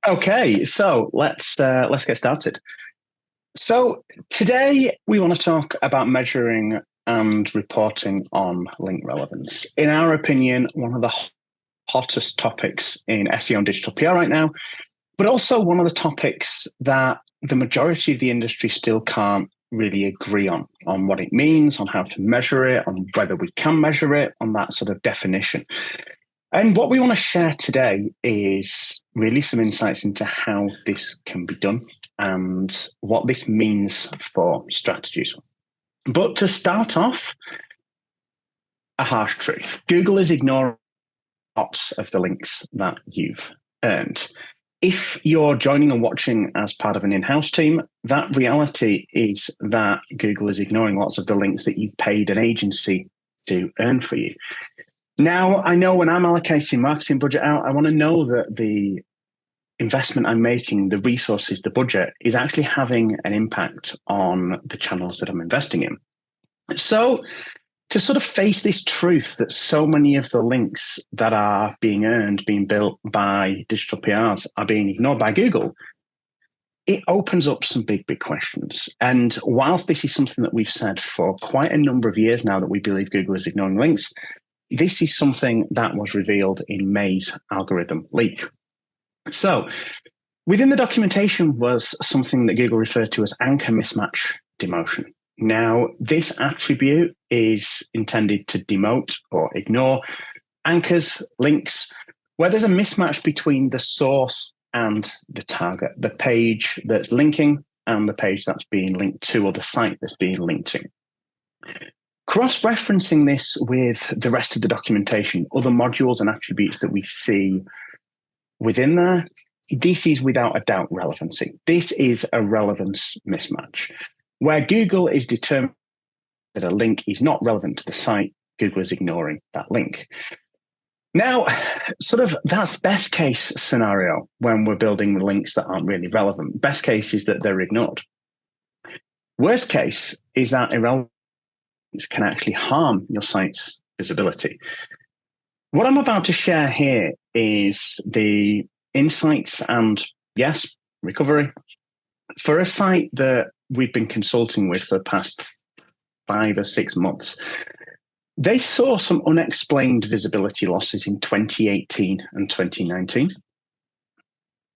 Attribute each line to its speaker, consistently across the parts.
Speaker 1: Okay, so let's get started. So today we want to talk about measuring and reporting on link relevance. In our opinion, one of the hottest topics in SEO and digital PR right now, but also one of the topics that the majority of the industry still can't really agree on what it means, on how to measure it, on whether we can measure it, on that sort of definition. And what we want to share today is really some insights into how this can be done and what this means for strategies. But to start off, a harsh truth. Google is ignoring lots of the links that you've earned. If you're joining and watching as part of an in-house team, that reality is that Google is ignoring lots of the links that you've paid an agency to earn for you. Now, I know when I'm allocating marketing budget out, I want to know that the investment I'm making, the resources, the budget is actually having an impact on the channels that I'm investing in. So to sort of face this truth that so many of the links that are being earned, being built by digital PRs are being ignored by Google, it opens up some big questions. And whilst this is something that we've said for quite a number of years now that we believe Google is ignoring links, this is something that was revealed in May's algorithm leak. So within the documentation was something that Google referred to as anchor mismatch demotion. Now, this attribute is intended to demote or ignore anchors, links, where there's a mismatch between the source and the target, the page that's linking and the page that's being linked to, or the site that's being linked to. Cross-referencing this with the rest of the documentation, other modules and attributes that we see within there, this is without a doubt relevancy. This is a relevance mismatch. Where Google is determined that a link is not relevant to the site, Google is ignoring that link. Now, sort of that's best case scenario when we're building links that aren't really relevant. Best case is that they're ignored. Worst case is that irrelevance can actually harm your site's visibility. What I'm about to share here is the insights and, yes, recovery for a site that we've been consulting with for the past 5 or 6 months. They saw some unexplained visibility losses in 2018 and 2019.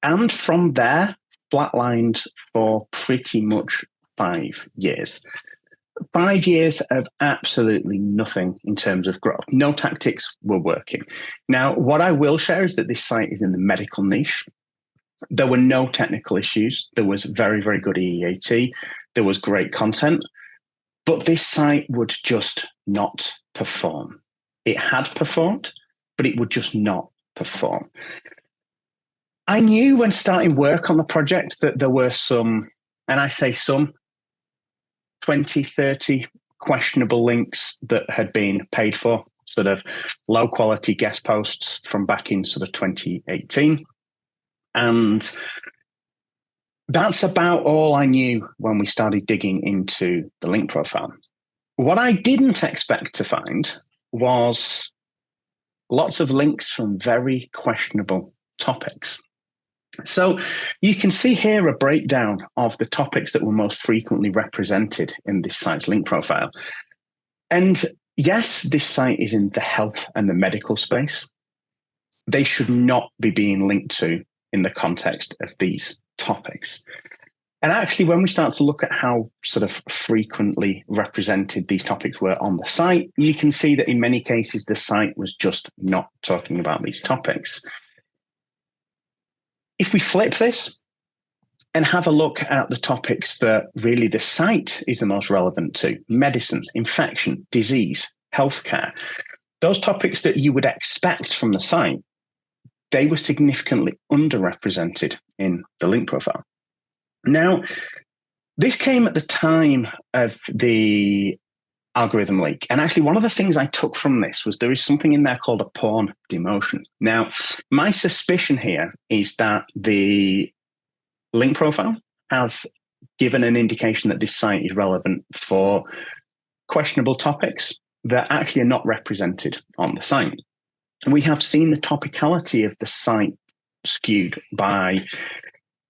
Speaker 1: And from there, flatlined for pretty much 5 years. 5 years of absolutely nothing in terms of growth. No tactics were working. Now, what I will share is that this site is in the medical niche. There were no technical issues. There was very, very good EEAT. There was great content. But this site would just not perform. It had performed, but it would just not perform. I knew when starting work on the project that there were some, and I say some, 20, 30 questionable links that had been paid for, sort of low quality guest posts from back in sort of 2018. And that's about all I knew when we started digging into the link profile. What I didn't expect to find was lots of links from very questionable topics. So you can see here a breakdown of the topics that were most frequently represented in this site's link profile. And yes, this site is in the health and the medical space. They should not be being linked to in the context of these topics. And actually, when we start to look at how sort of frequently represented these topics were on the site, you can see that in many cases, the site was just not talking about these topics. If we flip this and have a look at the topics that really the site is the most relevant to, medicine, infection, disease, healthcare, those topics that you would expect from the site, they were significantly underrepresented in the link profile. Now, this came at the time of the algorithm leak. And actually, one of the things I took from this was there is something in there called a porn demotion. Now, my suspicion here is that the link profile has given an indication that this site is relevant for questionable topics that actually are not represented on the site. We have seen the topicality of the site skewed by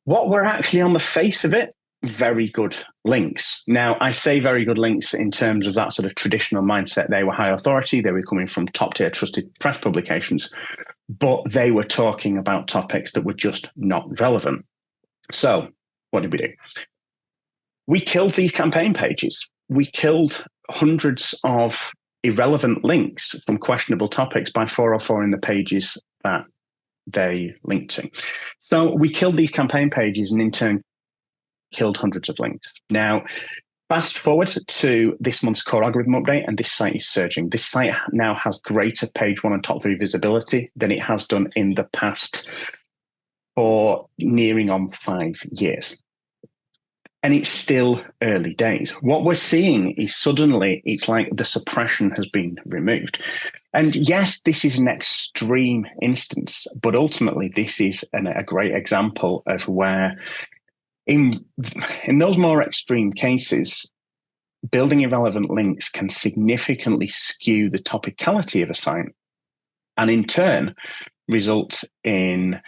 Speaker 1: what were actually on the face of it very good links. Now, I say very good links in terms of that sort of traditional mindset. They were high authority, they were coming from top tier trusted press publications, but they were talking about topics that were just not relevant. So what did we do? We killed these campaign pages. We killed hundreds of irrelevant links from questionable topics by 404 in the pages that they linked to. So we killed these campaign pages and in turn killed hundreds of links. Now, fast forward to this month's core algorithm update, and this site is surging. This site now has greater page 1 and top 3 visibility than it has done in the past for nearing on 5 years. And it's still early days. What we're seeing is suddenly it's like the suppression has been removed. And yes, this is an extreme instance, but ultimately this is a great example of where in those more extreme cases, building irrelevant links can significantly skew the topicality of a site and in turn result in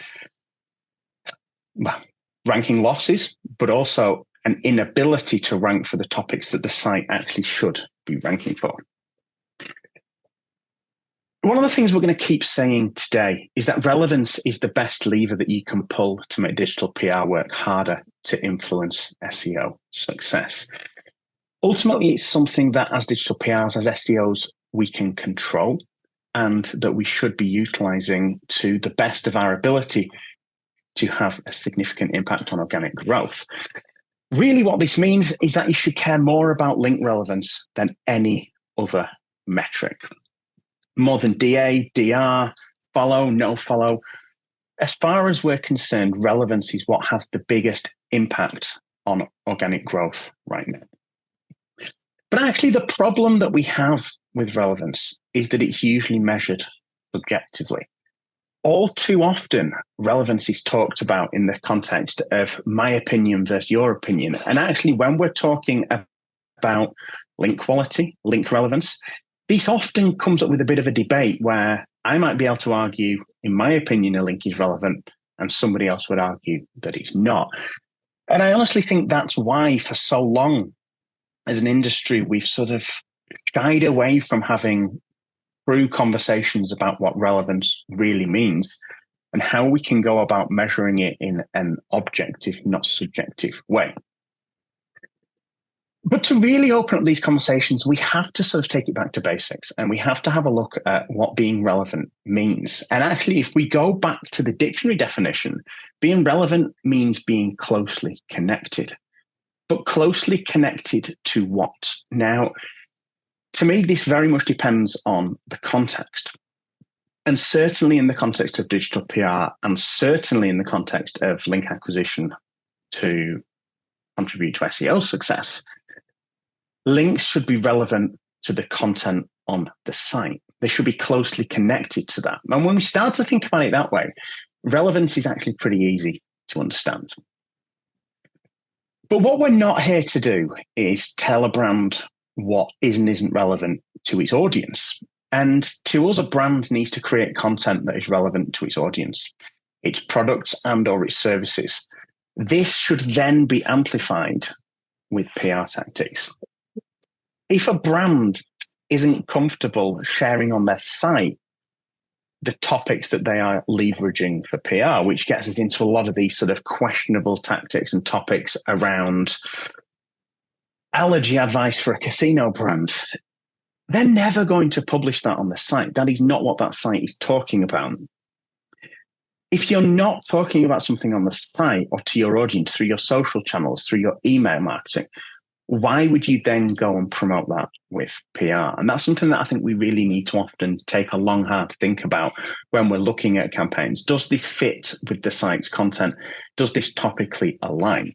Speaker 1: ranking losses, but also an inability to rank for the topics that the site actually should be ranking for. One of the things we're going to keep saying today is that relevance is the best lever that you can pull to make digital PR work harder to influence SEO success. Ultimately, it's something that as digital PRs, as SEOs, we can control and that we should be utilizing to the best of our ability to have a significant impact on organic growth. Really, what this means is that you should care more about link relevance than any other metric. More than DA, DR, follow, no follow. As far as we're concerned, relevance is what has the biggest impact on organic growth right now. But actually, the problem that we have with relevance is that it's usually measured subjectively. All too often, relevance is talked about in the context of my opinion versus your opinion. And actually, when we're talking about link quality, link relevance, this often comes up with a bit of a debate where I might be able to argue, in my opinion, a link is relevant, and somebody else would argue that it's not. And I honestly think that's why, for so long, as an industry, we've sort of shied away from having true conversations about what relevance really means and how we can go about measuring it in an objective, not subjective way. But to really open up these conversations, we have to sort of take it back to basics and we have to have a look at what being relevant means. And actually, if we go back to the dictionary definition, being relevant means being closely connected. But closely connected to what? Now, to me, this very much depends on the context. And certainly in the context of digital PR and certainly in the context of link acquisition to contribute to SEO success, links should be relevant to the content on the site. They should be closely connected to that. And when we start to think about it that way, relevance is actually pretty easy to understand. But what we're not here to do is tell a brand what is and isn't relevant to its audience. And to us, a brand needs to create content that is relevant to its audience, its products and or its services. This should then be amplified with PR tactics. If a brand isn't comfortable sharing on their site the topics that they are leveraging for PR, which gets us into a lot of these sort of questionable tactics and topics around allergy advice for a casino brand, they're never going to publish that on the site. That is not what that site is talking about. If you're not talking about something on the site or to your audience through your social channels, through your email marketing, why would you then go and promote that with PR? And that's something that I think we really need to often take a long, hard think about when we're looking at campaigns. Does this fit with the site's content? Does this topically align?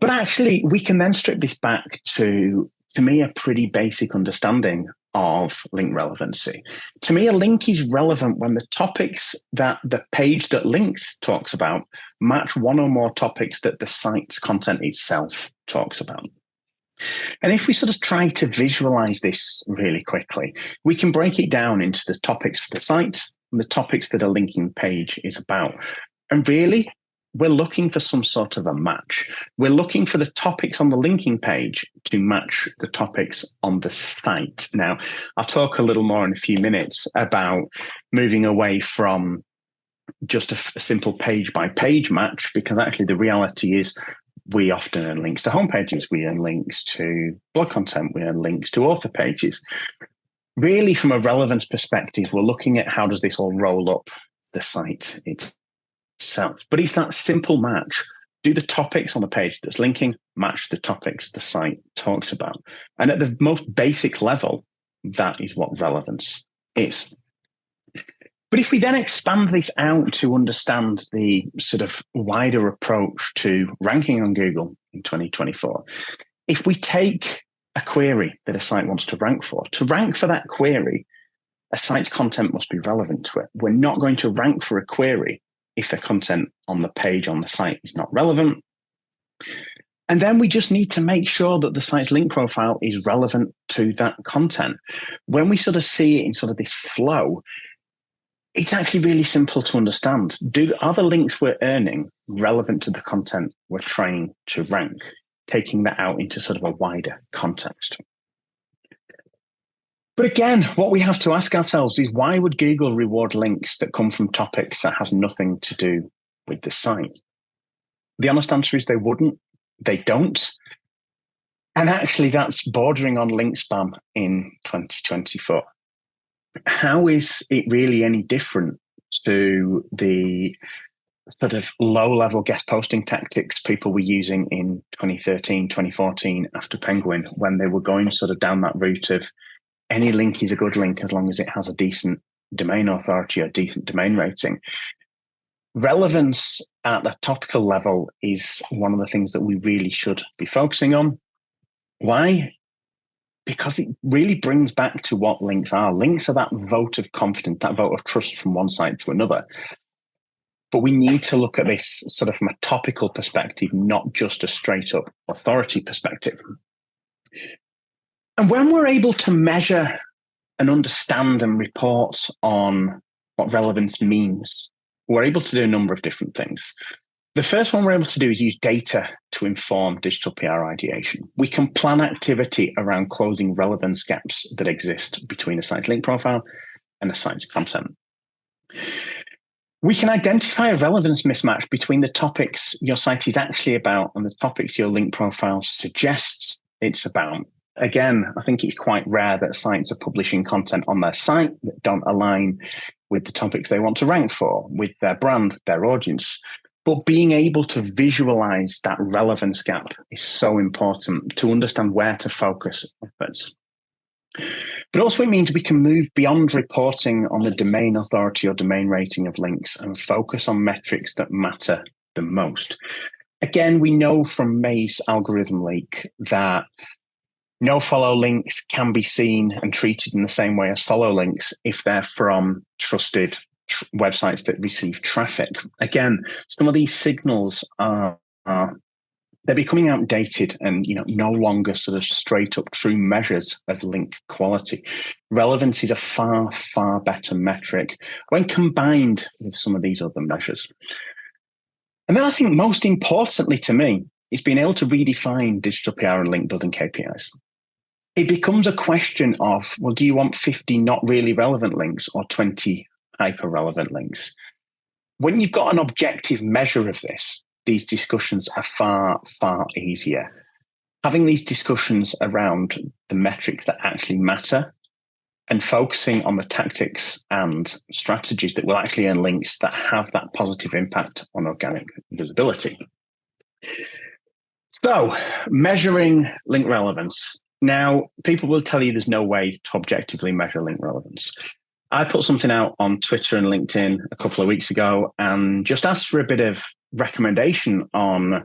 Speaker 1: But actually, we can then strip this back to me, a pretty basic understanding of link relevancy. To me, a link is relevant when the topics that the page that links talks about match one or more topics that the site's content itself talks about. And if we sort of try to visualize this really quickly, we can break it down into the topics for the site and the topics that a linking page is about. And really, we're looking for some sort of a match. We're looking for the topics on the linking page to match the topics on the site. Now, I'll talk a little more in a few minutes about moving away from just a simple page by page match, because actually the reality is we often earn links to homepages, we earn links to blog content, we earn links to author pages. Really, from a relevance perspective, we're looking at how does this all roll up the site itself. But it's that simple match. Do the topics on the page that's linking match the topics the site talks about? And at the most basic level, that is what relevance is. But if we then expand this out to understand the sort of wider approach to ranking on Google in 2024, if we take a query that a site wants to rank for that query, a site's content must be relevant to it. We're not going to rank for a query if the content on the page on the site is not relevant. And then we just need to make sure that the site's link profile is relevant to that content. When we sort of see it in sort of this flow, it's actually really simple to understand. Are the links we're earning relevant to the content we're trying to rank? Taking that out into sort of a wider context. But again, what we have to ask ourselves is, why would Google reward links that come from topics that have nothing to do with the site? The honest answer is they wouldn't. They don't. And actually, that's bordering on link spam in 2024. How is it really any different to the sort of low-level guest posting tactics people were using in 2013, 2014 after Penguin, when they were going sort of down that route of any link is a good link as long as it has a decent domain authority or decent domain rating? Relevance at a topical level is one of the things that we really should be focusing on. Why? Because it really brings back to what links are. Links are that vote of confidence, that vote of trust from one site to another. But we need to look at this sort of from a topical perspective, not just a straight up authority perspective. And when we're able to measure and understand and report on what relevance means, we're able to do a number of different things. The first one we're able to do is use data to inform digital PR ideation. We can plan activity around closing relevance gaps that exist between a site's link profile and a site's content. We can identify a relevance mismatch between the topics your site is actually about and the topics your link profile suggests it's about. Again, I think it's quite rare that sites are publishing content on their site that don't align with the topics they want to rank for, with their brand, their audience. But being able to visualize that relevance gap is so important to understand where to focus efforts. But also it means we can move beyond reporting on the domain authority or domain rating of links and focus on metrics that matter the most. Again, we know from May's algorithm leak that no-follow links can be seen and treated in the same way as follow links if they're from trusted websites that receive traffic. Again, some of these signals they're becoming outdated and no longer sort of straight up true measures of link quality. Relevance is a far, far better metric when combined with some of these other measures. And then I think most importantly to me is being able to redefine digital PR and link building KPIs. It becomes a question of, well, do you want 50 not really relevant links or 20 hyper relevant links? When you've got an objective measure of this, these discussions are far, far easier. Having these discussions around the metrics that actually matter and focusing on the tactics and strategies that will actually earn links that have that positive impact on organic visibility. So, measuring link relevance. Now, people will tell you there's no way to objectively measure link relevance. I put something out on Twitter and LinkedIn a couple of weeks ago and just asked for a bit of recommendation on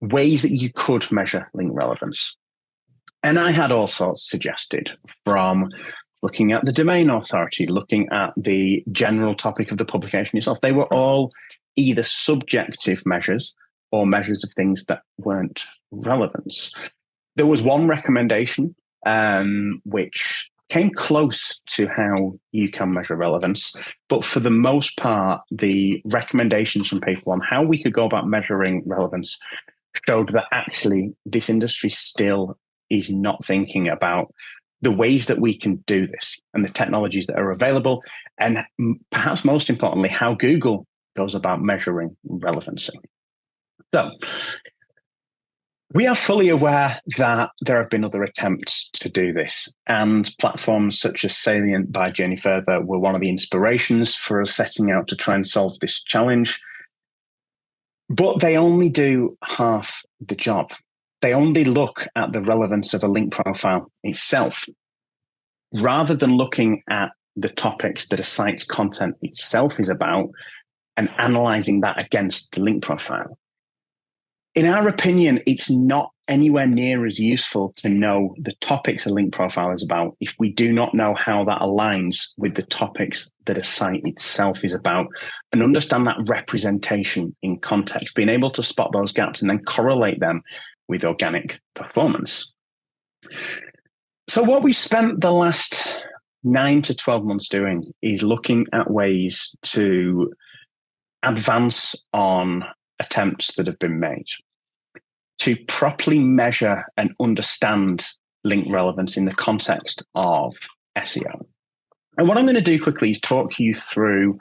Speaker 1: ways that you could measure link relevance. And I had all sorts suggested, from looking at the domain authority, looking at the general topic of the publication itself. They were all either subjective measures or measures of things that weren't relevance. There was one recommendation which came close to how you can measure relevance. But for the most part, the recommendations from people on how we could go about measuring relevance showed that actually this industry still is not thinking about the ways that we can do this and the technologies that are available, and perhaps most importantly, how Google goes about measuring relevancy. So we are fully aware that there have been other attempts to do this, and platforms such as Salient by Journey Further were one of the inspirations for us setting out to try and solve this challenge. But they only do half the job. They only look at the relevance of a link profile itself, rather than looking at the topics that a site's content itself is about and analyzing that against the link profile. In our opinion, it's not anywhere near as useful to know the topics a link profile is about if we do not know how that aligns with the topics that a site itself is about, and understand that representation in context, being able to spot those gaps and then correlate them with organic performance. So what we spent the last 9 to 12 months doing is looking at ways to advance on attempts that have been made to properly measure and understand link relevance in the context of SEO. And what I'm going to do quickly is talk you through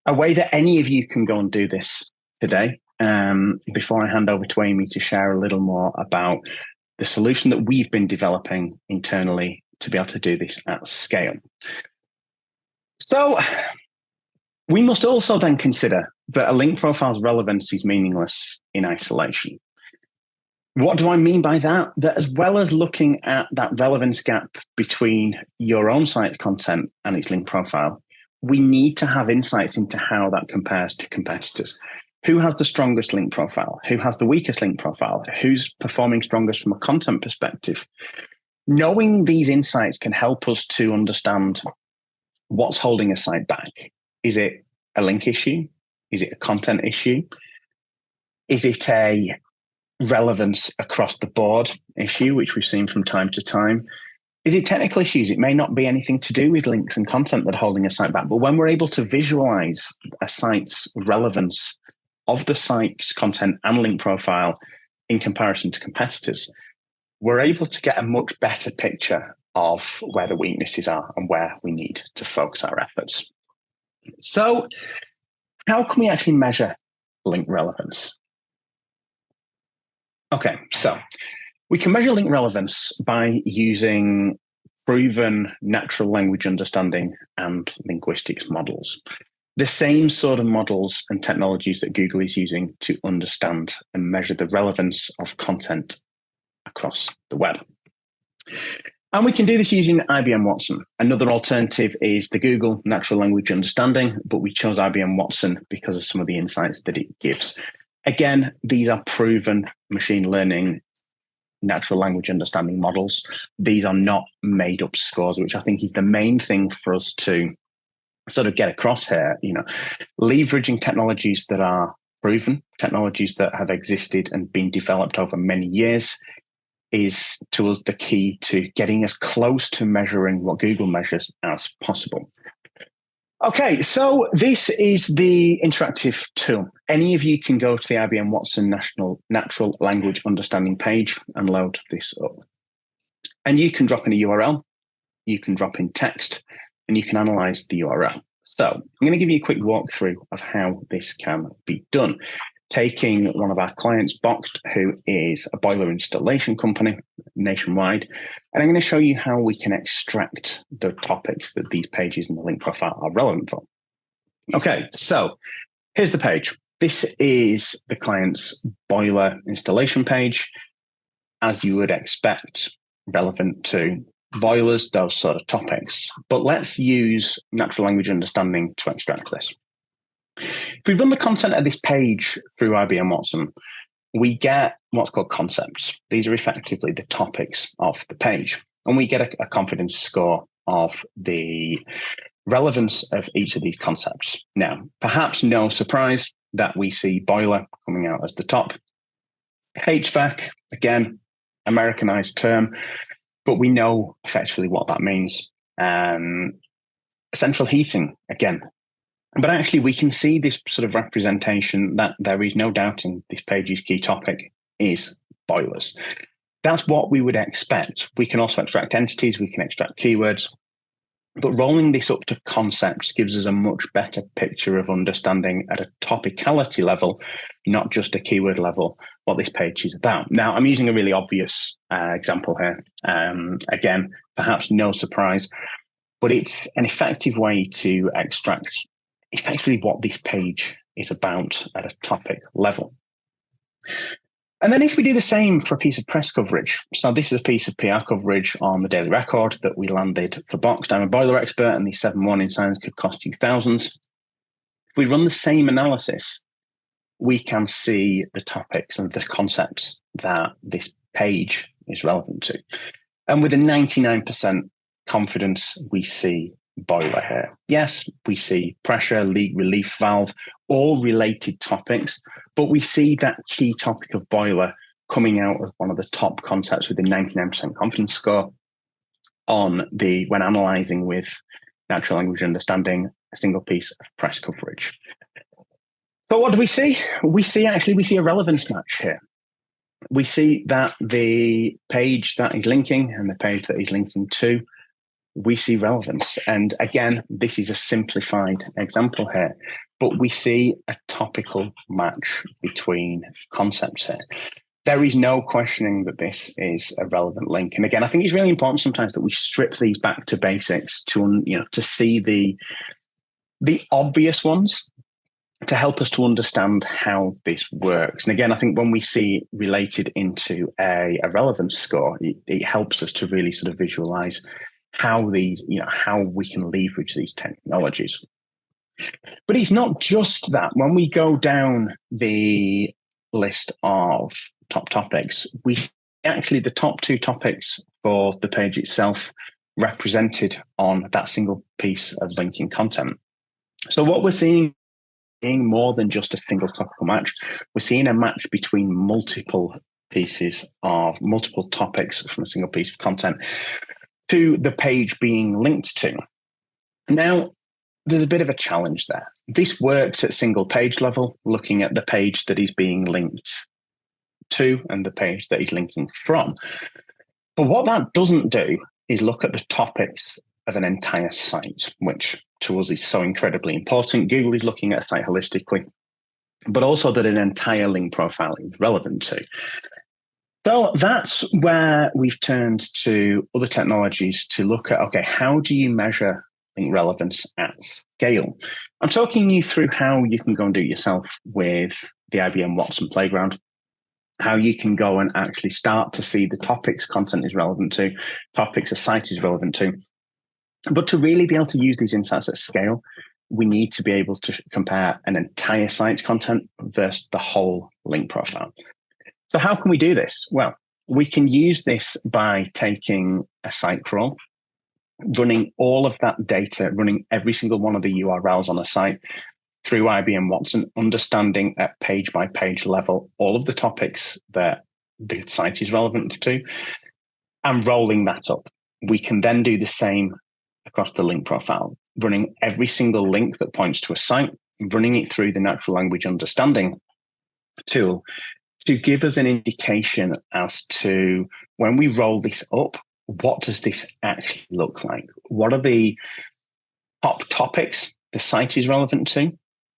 Speaker 1: a way that any of you can go and do this today, before I hand over to Amy to share a little more about the solution that we've been developing internally to be able to do this at scale. So we must also then consider that a link profile's relevance is meaningless in isolation. What do I mean by that? That as well as looking at that relevance gap between your own site's content and its link profile, we need to have insights into how that compares to competitors. Who has the strongest link profile? Who has the weakest link profile? Who's performing strongest from a content perspective? Knowing these insights can help us to understand what's holding a site back. Is it a link issue? Is it a content issue? Is it a relevance across the board issue, which we've seen from time to time? Is it technical issues? It may not be anything to do with links and content that are holding a site back, but when we're able to visualize a site's relevance of the site's content and link profile in comparison to competitors, we're able to get a much better picture of where the weaknesses are and where we need to focus our efforts. So how can we actually measure link relevance? Okay, so we can measure link relevance by using proven natural language understanding and linguistics models. The same sort of models and technologies that Google is using to understand and measure the relevance of content across the web. And we can do this using IBM Watson. Another alternative is the Google Natural Language Understanding, but we chose IBM Watson because of some of the insights that it gives. Again, these are proven machine learning, natural language understanding models. These are not made up scores, which I think is the main thing for us to sort of get across here. Leveraging technologies that are proven, technologies that have existed and been developed over many years is to us the key to getting as close to measuring what Google measures as possible. Okay, so this is the interactive tool. Any of you can go to the IBM Watson Natural Language Understanding page and load this up. And you can drop in a URL, you can drop in text, and you can analyze the URL. So I'm going to give you a quick walkthrough of how this can be done. Taking one of our clients, Boxed, who is a boiler installation company nationwide, and I'm going to show you how we can extract the topics that these pages in the link profile are relevant for. Okay, so here's the page. This is the client's boiler installation page, as you would expect, relevant to boilers, those sort of topics. But let's use natural language understanding to extract this. If we run the content of this page through IBM Watson, we get what's called concepts. These are effectively the topics of the page. And we get a confidence score of the relevance of each of these concepts. Now, perhaps no surprise that we see boiler coming out as the top. HVAC, again, Americanized term, but we know effectively what that means. Central heating, again. But actually, we can see this sort of representation that there is no doubting this page's key topic is boilers. That's what we would expect. We can also extract entities, we can extract keywords, but rolling this up to concepts gives us a much better picture of understanding at a topicality level, not just a keyword level, what this page is about. Now, I'm using a really obvious example here. Again, perhaps no surprise, but it's an effective way to extract effectively what this page is about at a topic level. And then if we do the same for a piece of press coverage, so this is a piece of PR coverage on the Daily Record that we landed for Boxed. I'm a boiler expert and these 7 warning signs could cost you thousands. If we run the same analysis, we can see the topics and the concepts that this page is relevant to. And with a 99% confidence, we see boiler here. Yes, we see pressure, leak relief valve, all related topics, but we see that key topic of boiler coming out as one of the top concepts with a 99% confidence score when analysing with natural language understanding a single piece of press coverage. But what do we see? We see a relevance match here. We see that the page that is linking and the page that is linking to, we see relevance. And again, this is a simplified example here, but we see a topical match between concepts here. There is no questioning that this is a relevant link. And again, I think it's really important sometimes that we strip these back to basics to see the obvious ones to help us to understand how this works. And again, I think when we see it related into a relevance score, it helps us to really sort of visualize how we can leverage these technologies. But it's not just that. When we go down the list of top topics, we actually the top 2 topics for the page itself represented on that single piece of linking content. So what we're seeing more than just a single topical match, we're seeing a match between multiple topics from a single piece of content to the page being linked to. Now, there's a bit of a challenge there. This works at single page level, looking at the page that is being linked to and the page that is linking from. But what that doesn't do is look at the topics of an entire site, which to us is so incredibly important. Google is looking at a site holistically, but also that an entire link profile is relevant to. So that's where we've turned to other technologies to look at, okay, how do you measure link relevance at scale? I'm talking you through how you can go and do it yourself with the IBM Watson Playground, how you can go and actually start to see the topics content is relevant to, topics a site is relevant to. But to really be able to use these insights at scale, we need to be able to compare an entire site's content versus the whole link profile. So how can we do this? Well, we can use this by taking a site crawl, running all of that data, running every single one of the URLs on a site through IBM Watson, understanding at page by page level all of the topics that the site is relevant to, and rolling that up. We can then do the same across the link profile, running every single link that points to a site, running it through the natural language understanding tool to give us an indication as to when we roll this up, what does this actually look like? What are the top topics the site is relevant to?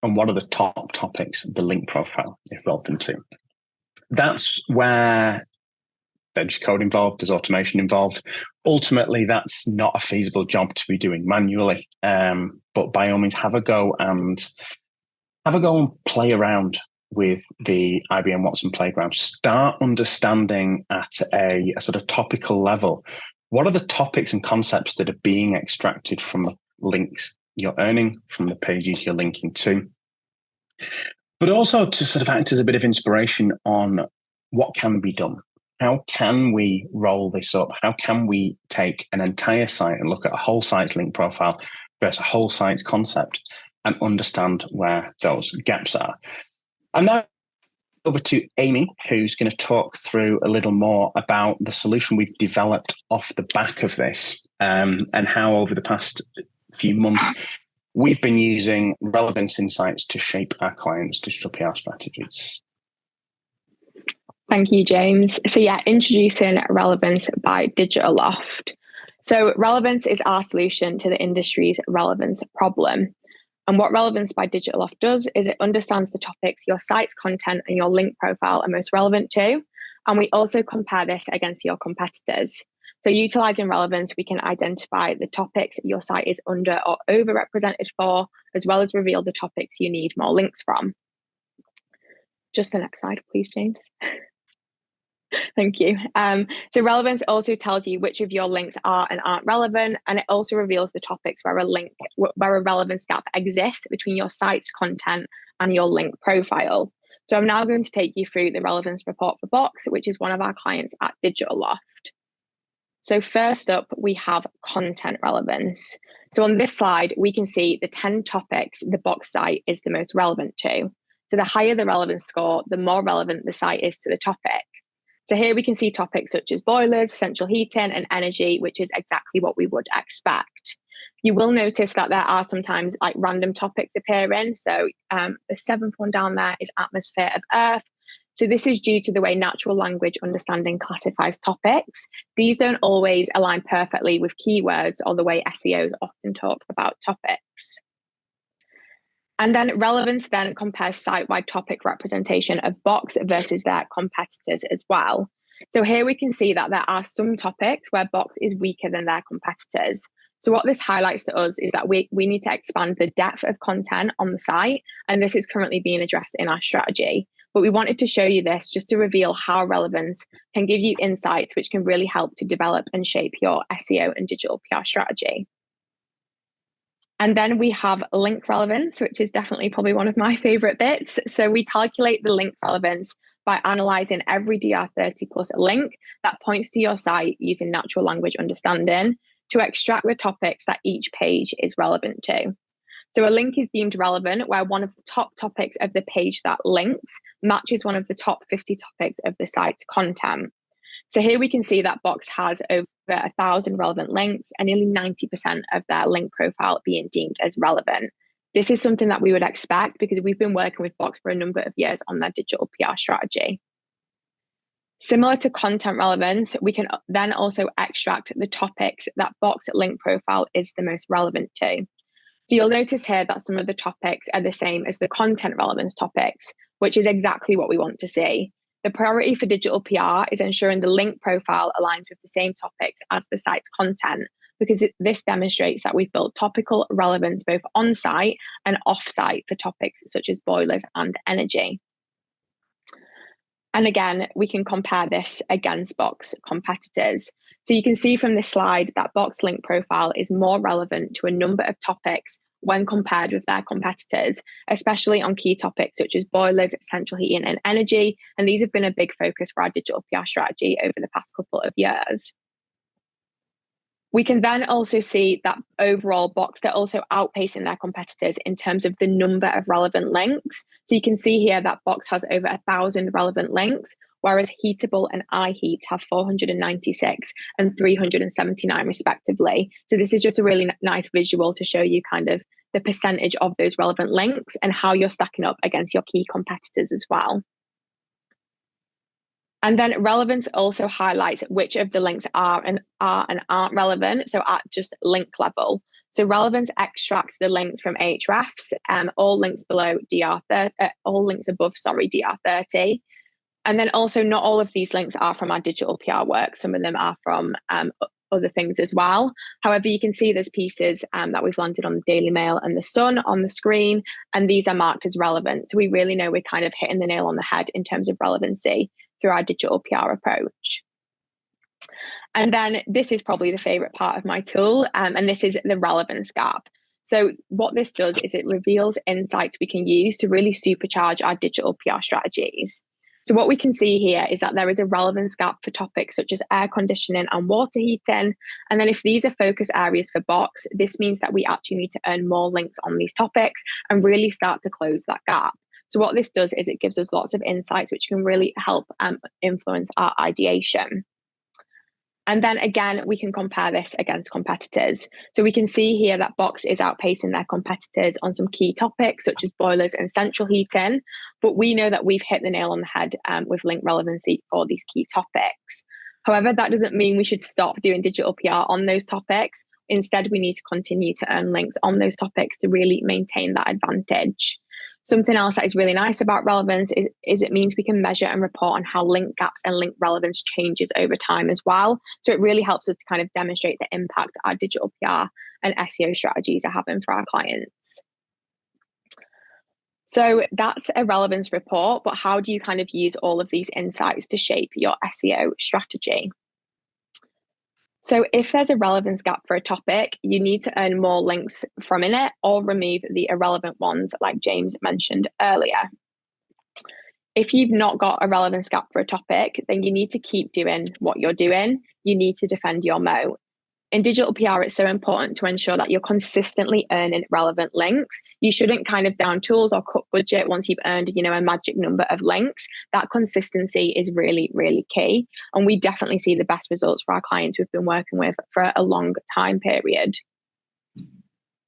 Speaker 1: And what are the top topics the link profile is relevant to? That's where there's code involved, there's automation involved. Ultimately, that's not a feasible job to be doing manually. But by all means, have a go and play around with the IBM Watson Playground. Start understanding at a sort of topical level, what are the topics and concepts that are being extracted from the links you're earning from the pages you're linking to, but also to sort of act as a bit of inspiration on what can be done. How can we roll this up? How can we take an entire site and look at a whole site's link profile versus a whole site's concept and understand where those gaps are? And now over to Amy, who's going to talk through a little more about the solution we've developed off the back of this. and how over the past few months we've been using relevance insights to shape our clients' digital PR strategies.
Speaker 2: Thank you, James. So yeah, introducing Relevance by Digital Loft. So Relevance is our solution to the industry's relevance problem. And what Relevance by Digital Loft does is it understands the topics your site's content and your link profile are most relevant to. And we also compare this against your competitors. So utilizing Relevance, we can identify the topics your site is under or overrepresented for, as well as reveal the topics you need more links from. Just the next slide, please, James. Thank you. So Relevance also tells you which of your links are and aren't relevant, and it also reveals the topics where a relevance gap exists between your site's content and your link profile. So I'm now going to take you through the relevance report for Box, which is one of our clients at Digital Loft. So first up, we have content relevance. So on this slide, we can see the 10 topics the Box site is the most relevant to. So the higher the relevance score, the more relevant the site is to the topic. So here we can see topics such as boilers, central heating, and energy, which is exactly what we would expect. You will notice that there are sometimes like random topics appearing. So the seventh one down there is atmosphere of Earth. So this is due to the way natural language understanding classifies topics. These don't always align perfectly with keywords or the way SEOs often talk about topics. And then Relevance then compares site-wide topic representation of Box versus their competitors as well. So here we can see that there are some topics where Box is weaker than their competitors. So what this highlights to us is that we need to expand the depth of content on the site, and this is currently being addressed in our strategy. But we wanted to show you this just to reveal how Relevance can give you insights which can really help to develop and shape your SEO and digital PR strategy. And then we have link relevance, which is definitely probably one of my favorite bits. So we calculate the link relevance by analyzing every DR30 plus link that points to your site using natural language understanding to extract the topics that each page is relevant to. So a link is deemed relevant where one of the top topics of the page that links matches one of the top 50 topics of the site's content. So here we can see that Box has over 1,000 relevant links and nearly 90% of their link profile being deemed as relevant. This is something that we would expect because we've been working with Box for a number of years on their digital PR strategy. Similar to content relevance, we can then also extract the topics that Box link profile is the most relevant to. So you'll notice here that some of the topics are the same as the content relevance topics, which is exactly what we want to see. The priority for digital PR is ensuring the link profile aligns with the same topics as the site's content, because this demonstrates that we've built topical relevance both on-site and off-site for topics such as boilers and energy. And again, we can compare this against Box competitors. So you can see from this slide that Box link profile is more relevant to a number of topics when compared with their competitors, especially on key topics such as boilers, central heating, and energy. And these have been a big focus for our digital PR strategy over the past couple of years. We can then also see that overall Box, they're also outpacing their competitors in terms of the number of relevant links. So you can see here that Box has over 1,000 relevant links, whereas Heatable and iHeat have 496 and 379 respectively. So this is just a really nice visual to show you kind of the percentage of those relevant links and how you're stacking up against your key competitors as well. And then relevance also highlights which of the links are and aren't relevant, so at just link level. So relevance extracts the links from Ahrefs, all links below all links above DR30. And then also not all of these links are from our digital PR work. Some of them are from other things as well. However, you can see there's pieces that we've landed on the Daily Mail and the Sun on the screen, and these are marked as relevant. So we really know we're kind of hitting the nail on the head in terms of relevancy through our digital PR approach. And then this is probably the favorite part of my tool, and this is the relevance gap. So what this does is it reveals insights we can use to really supercharge our digital PR strategies. So what we can see here is that there is a relevance gap for topics such as air conditioning and water heating. And then if these are focus areas for Box, this means that we actually need to earn more links on these topics and really start to close that gap. So what this does is it gives us lots of insights which can really help influence our ideation. And then again, we can compare this against competitors. So we can see here that Box is outpacing their competitors on some key topics such as boilers and central heating. But we know that we've hit the nail on the head with link relevancy for these key topics. However, that doesn't mean we should stop doing digital PR on those topics. Instead, we need to continue to earn links on those topics to really maintain that advantage. Something else that is really nice about relevance is it means we can measure and report on how link gaps and link relevance changes over time as well. So it really helps us to kind of demonstrate the impact our digital PR and SEO strategies are having for our clients. So that's a relevance report, but how do you kind of use all of these insights to shape your SEO strategy? So if there's a relevance gap for a topic, you need to earn more links from in it or remove the irrelevant ones like James mentioned earlier. If you've not got a relevance gap for a topic, then you need to keep doing what you're doing. You need to defend your moat. In digital PR, it's so important to ensure that you're consistently earning relevant links. You shouldn't kind of down tools or cut budget once you've earned, a magic number of links. That consistency is really, really key. And we definitely see the best results for our clients we've been working with for a long time period.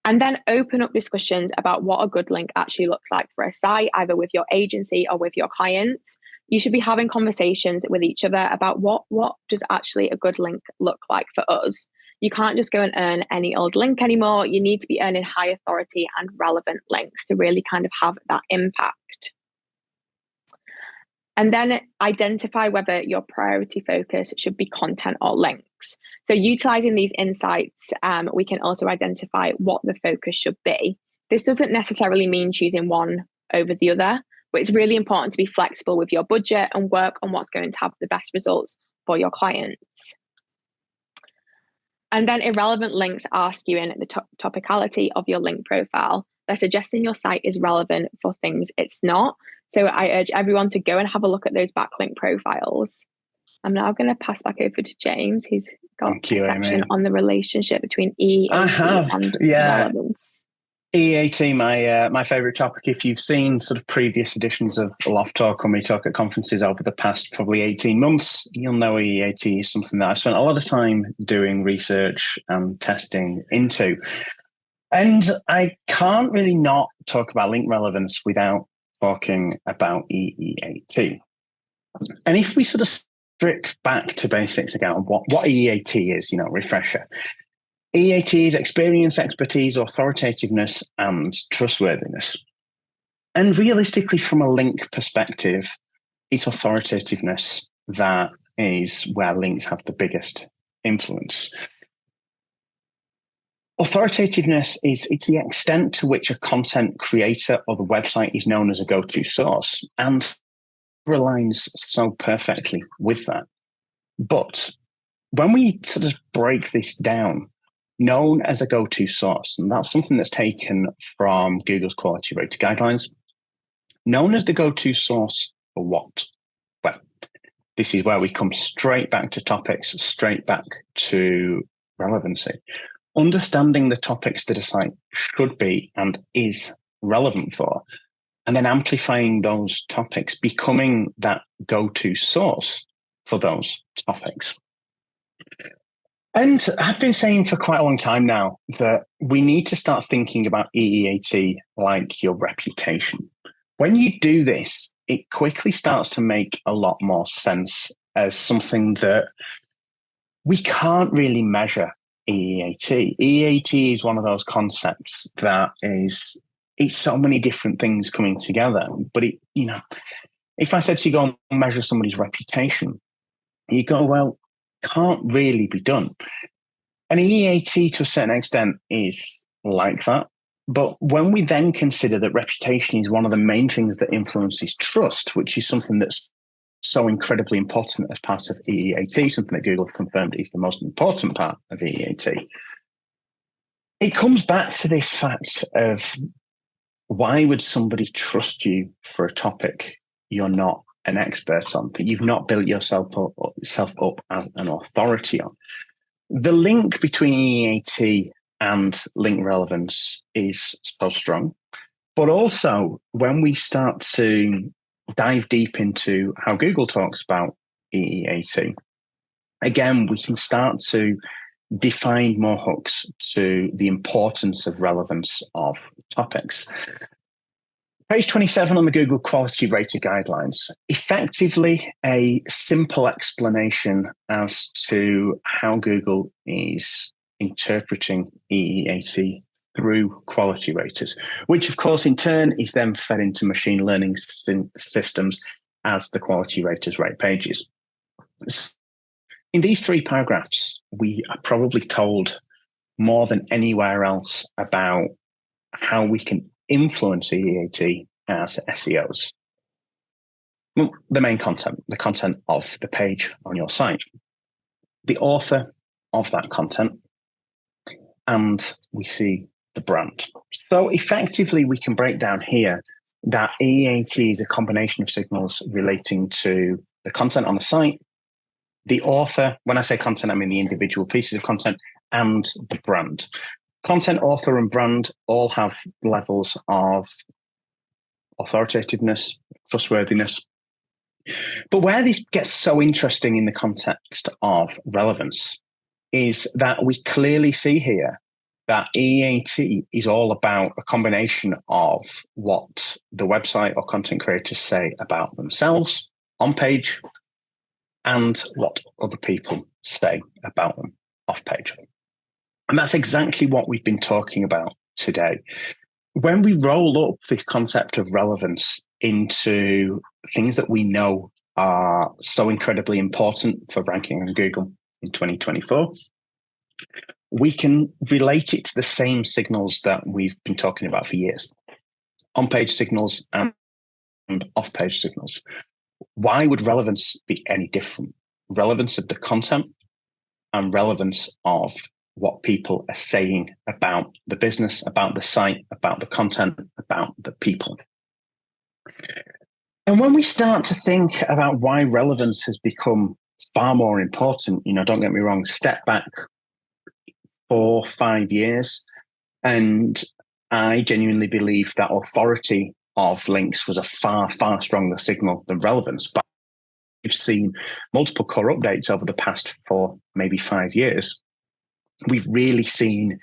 Speaker 2: And then open up discussions about what a good link actually looks like for a site, either with your agency or with your clients. You should be having conversations with each other about what does actually a good link look like for us. You can't just go and earn any old link anymore. You need to be earning high authority and relevant links to really kind of have that impact. And then identify whether your priority focus should be content or links. So utilizing these insights, we can also identify what the focus should be. This doesn't necessarily mean choosing one over the other, but it's really important to be flexible with your budget and work on what's going to have the best results for your clients. And then irrelevant links are skewing the topicality of your link profile. They're suggesting your site is relevant for things it's not. So I urge everyone to go and have a look at those backlink profiles. I'm now going to pass back over to James, who's got a section on the relationship between EAT and relevance.
Speaker 1: EAT, my favorite topic. If you've seen sort of previous editions of LoftTalk when we talk at conferences over the past probably 18 months, you'll know EAT is something that I spent a lot of time doing research and testing into. And I can't really not talk about link relevance without talking about EAT. And if we sort of strip back to basics again, what EAT is, refresher. EAT is experience, expertise, authoritativeness, and trustworthiness. And realistically, from a link perspective, it's authoritativeness that is where links have the biggest influence. Authoritativeness it's the extent to which a content creator or the website is known as a go-to source, and aligns so perfectly with that. But when we sort of break this down, known as a go-to source, and that's something that's taken from Google's quality rating guidelines. Known as the go-to source for what? Well, this is where we come straight back to topics, straight back to relevancy. Understanding the topics that a site should be and is relevant for, and then amplifying those topics, becoming that go-to source for those topics. And I've been saying for quite a long time now that we need to start thinking about EEAT like your reputation. When you do this, it quickly starts to make a lot more sense as something that we can't really measure EEAT. EEAT is one of those concepts that it's so many different things coming together. But if I said to you go and measure somebody's reputation, you go, well, can't really be done. And EEAT to a certain extent is like that. But when we then consider that reputation is one of the main things that influences trust, which is something that's so incredibly important as part of EEAT, something that Google have confirmed is the most important part of EEAT, it comes back to this fact of why would somebody trust you for a topic you're not an expert on, that you've not built yourself up as an authority on? The link between EAT and link relevance is so strong. But also, when we start to dive deep into how Google talks about EEAT, again, we can start to define more hooks to the importance of relevance of topics. Page 27 on the Google Quality Rater Guidelines, effectively a simple explanation as to how Google is interpreting EEAT through quality raters, which of course in turn is then fed into machine learning systems as the quality raters rate pages. In these 3 paragraphs, we are probably told more than anywhere else about how we can influence EEAT as SEOs. Well, the main content, the content of the page on your site, the author of that content, and we see the brand. So effectively, we can break down here that EEAT is a combination of signals relating to the content on the site, the author, when I say content, I mean the individual pieces of content, and the brand. Content, author, and brand all have levels of authoritativeness, trustworthiness. But where this gets so interesting in the context of relevance is that we clearly see here that EAT is all about a combination of what the website or content creators say about themselves on page and what other people say about them off page. And that's exactly what we've been talking about today. When we roll up this concept of relevance into things that we know are so incredibly important for ranking on Google in 2024, we can relate it to the same signals that we've been talking about for years. On-page signals and off-page signals. Why would relevance be any different? Relevance of the content and relevance of what people are saying about the business, about the site, about the content, about the people. And when we start to think about why relevance has become far more important, don't get me wrong, step back 4 or 5 years, and I genuinely believe that authority of links was a far, far stronger signal than relevance. But we've seen multiple core updates over the past 4, maybe 5 years. We've really seen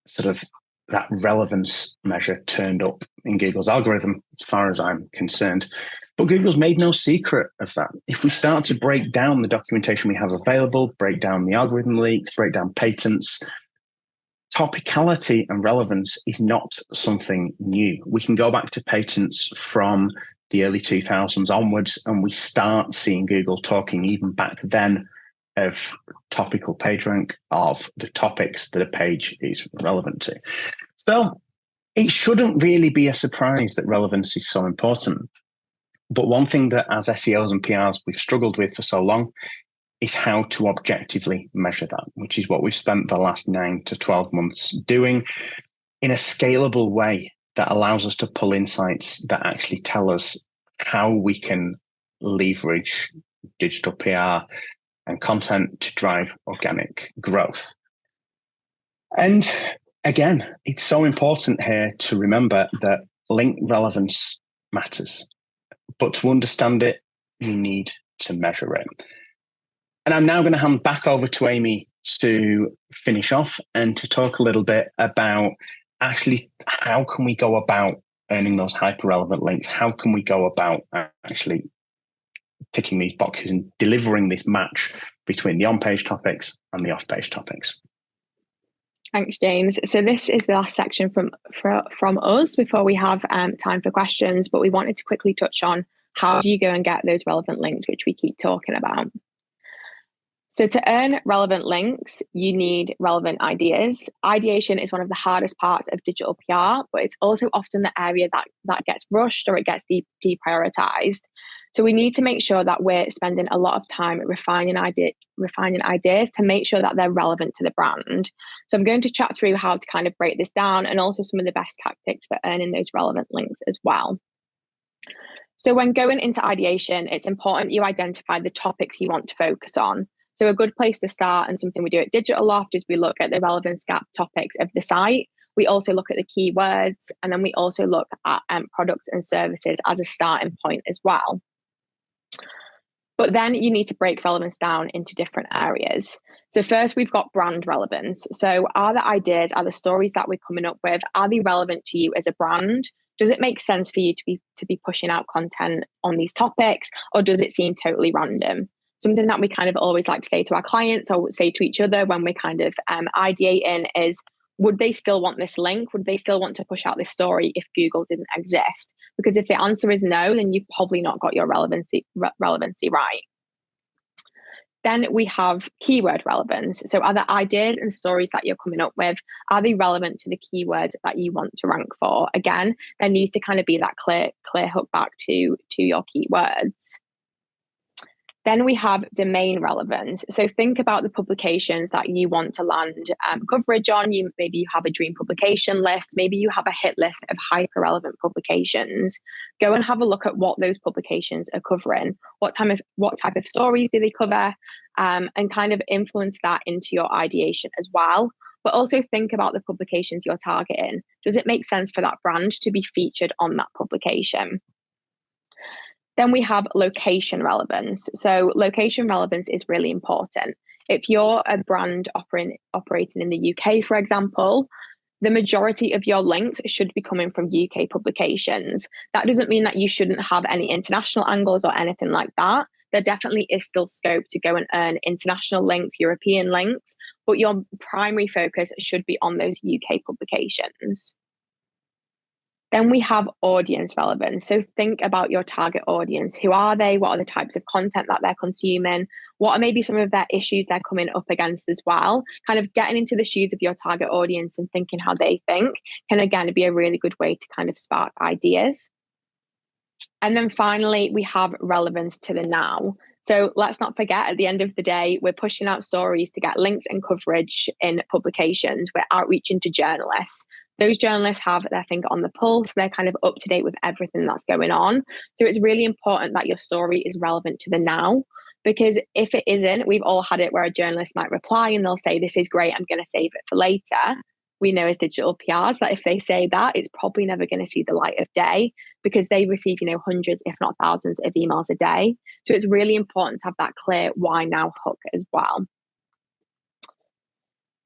Speaker 1: sort of that relevance measure turned up in Google's algorithm, as far as I'm concerned. But Google's made no secret of that. If we start to break down the documentation we have available, break down the algorithm leaks, break down patents, topicality and relevance is not something new. We can go back to patents from the early 2000s onwards, and we start seeing Google talking even back then of topical PageRank, of the topics that a page is relevant to. So it shouldn't really be a surprise that relevance is so important. But one thing that as SEOs and PRs we've struggled with for so long is how to objectively measure that, which is what we've spent the last 9 to 12 months doing in a scalable way that allows us to pull insights that actually tell us how we can leverage digital PR and content to drive organic growth. And again, it's so important here to remember that link relevance matters, but to understand it, you need to measure it. And I'm now going to hand back over to Amy to finish off and to talk a little bit about actually how can we go about earning those hyper-relevant links? How can we go about actually ticking these boxes and delivering this match between the on-page topics and the off-page topics?
Speaker 2: Thanks, James. So this is the last section from us before we have time for questions, but we wanted to quickly touch on how do you go and get those relevant links, which we keep talking about. So to earn relevant links, you need relevant ideas. Ideation is one of the hardest parts of digital PR, but it's also often the area that gets rushed or it gets deprioritized. So we need to make sure that we're spending a lot of time refining ideas to make sure that they're relevant to the brand. So I'm going to chat through how to kind of break this down and also some of the best tactics for earning those relevant links as well. So when going into ideation, it's important you identify the topics you want to focus on. So a good place to start, and something we do at Digital Loft, is we look at the relevance gap topics of the site. We also look at the keywords, and then we also look at products and services as a starting point as well. But then you need to break relevance down into different areas. So first, we've got brand relevance. So are the ideas, are the stories that we're coming up with, are they relevant to you as a brand? Does it make sense for you to be pushing out content on these topics, or does it seem totally random? Something that we kind of always like to say to our clients or say to each other when we're kind of ideating is, would they still want this link? Would they still want to push out this story if Google didn't exist? Because if the answer is no, then you've probably not got your relevancy right. Then we have keyword relevance. So are the ideas and stories that you're coming up with, are they relevant to the keyword that you want to rank for? Again, there needs to kind of be that clear hook back to your keywords. Then we have domain relevance. So think about the publications that you want to land coverage on. Maybe you have a dream publication list. Maybe you have a hit list of hyper relevant publications. Go and have a look at what those publications are covering. What type of stories do they cover? And kind of influence that into your ideation as well. But also think about the publications you're targeting. Does it make sense for that brand to be featured on that publication? Then we have location relevance. So location relevance is really important. If you're a brand operating in the UK, for example, the majority of your links should be coming from UK publications. That doesn't mean that you shouldn't have any international angles or anything like that. There definitely is still scope to go and earn international links, European links, but your primary focus should be on those UK publications. Then we have audience relevance. So think about your target audience. Who are they? What are the types of content that they're consuming? What are maybe some of their issues they're coming up against as well? Kind of getting into the shoes of your target audience and thinking how they think can, again, be a really good way to kind of spark ideas. And then finally, we have relevance to the now. So let's not forget, at the end of the day, we're pushing out stories to get links and coverage in publications. We're outreaching to journalists. Those journalists have their finger on the pulse. They're kind of up to date with everything that's going on. So it's really important that your story is relevant to the now, because if it isn't, we've all had it where a journalist might reply and they'll say, this is great, I'm going to save it for later. We know as digital PRs that if they say that, it's probably never going to see the light of day, because they receive, hundreds, if not thousands of emails a day. So it's really important to have that clear why now hook as well.